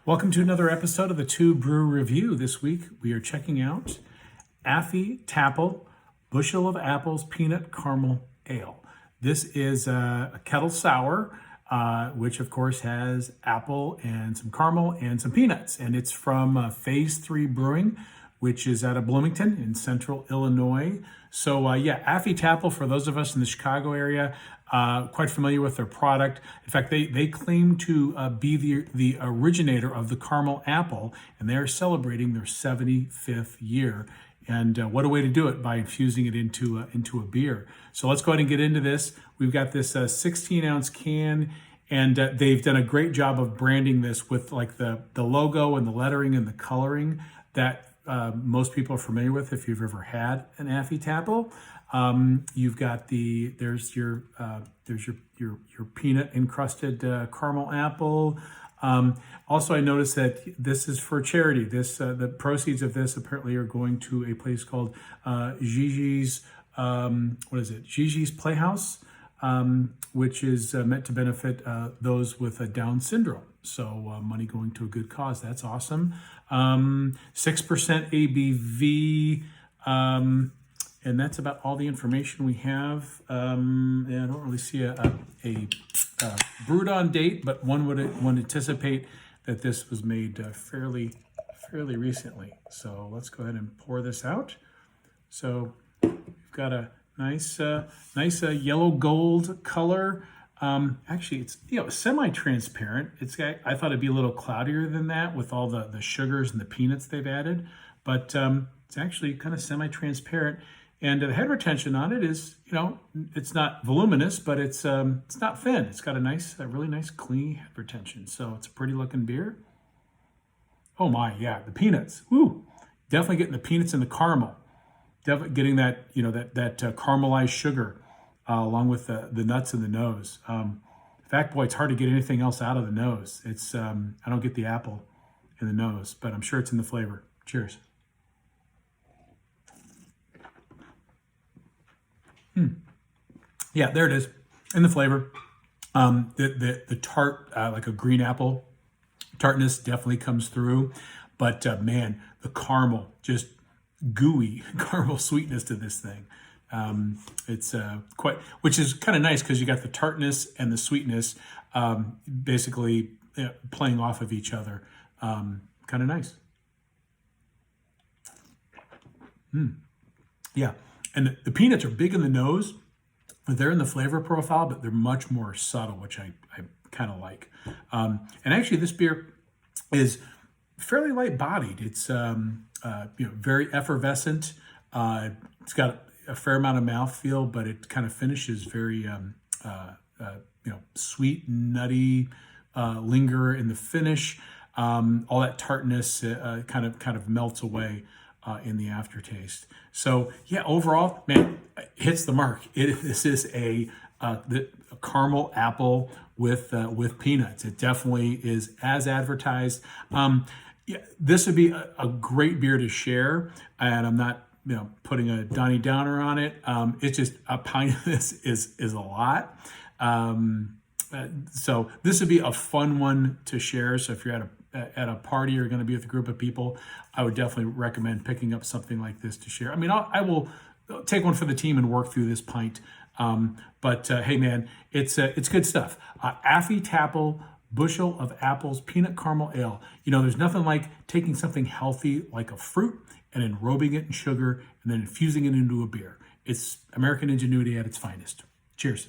Welcome to another episode of the TUE Brew Review. This week we are checking out Affy Tapple Bushel of Apples Peanut Caramel Ale. This is a kettle sour, which of course has apple and some caramel and some peanuts. And it's from Phase 3 Brewing, which is out of Bloomington in central Illinois. So yeah, Affy Tapple, for those of us in the Chicago area, quite familiar with their product. In fact, they claim to be the originator of the caramel apple, and they're celebrating their 75th year. And what a way to do it, by infusing it into a beer. So let's go ahead and get into this. We've got this 16-ounce can, and they've done a great job of branding this with like the logo and the lettering and the coloring that most people are familiar with if you've ever had an Affy Tapple. You've got there's your peanut encrusted caramel apple. Also, I noticed that this is for charity. The proceeds of this apparently are going to a place called Gigi's. Gigi's Playhouse, which is meant to benefit those with Down syndrome. So money going to a good cause. That's awesome. 6% ABV. And that's about all the information we have. I don't really see a brewed on date, but one would anticipate that this was made fairly recently. So let's go ahead and pour this out. So we've got a nice yellow gold color. Actually, it's semi-transparent. I thought it'd be a little cloudier than that with all the sugars and the peanuts they've added, but it's actually kind of semi-transparent. And the head retention on it is, it's not voluminous, but it's not thin. It's got a really nice clean head retention. So it's a pretty looking beer. Oh my, yeah, the peanuts. Woo! Definitely getting the peanuts and the caramel. Definitely getting that, that caramelized sugar along with the nuts in the nose. In fact, boy, it's hard to get anything else out of the nose. It's I don't get the apple in the nose, but I'm sure it's in the flavor. Cheers. Yeah, there it is in the flavor. The tart, like a green apple tartness, definitely comes through. But man, the caramel, just gooey caramel sweetness to this thing. It's which is kind of nice because you got the tartness and the sweetness basically playing off of each other. Kind of nice. Yeah, and the peanuts are big in the nose. They're in the flavor profile, but they're much more subtle, which I kind of like. And actually, this beer is fairly light-bodied. It's very effervescent. It's got a fair amount of mouthfeel, but it kind of finishes very sweet, nutty, linger in the finish. All that tartness kind of melts away in the aftertaste. So yeah, overall, man, it hits the mark. This is a caramel apple with peanuts. It definitely is as advertised. Yeah, this would be a great beer to share, and I'm not putting a Donnie Downer on it. It's just a pint of this is a lot. So this would be a fun one to share. So if you're at a party or going to be with a group of people, I would definitely recommend picking up something like this to share. I mean, I will take one for the team and work through this pint. But hey, man, it's good stuff. Affy Tapple Bushel of Apples Peanut Caramel Ale. There's nothing like taking something healthy like a fruit and enrobing it in sugar and then infusing it into a beer. It's American ingenuity at its finest. Cheers.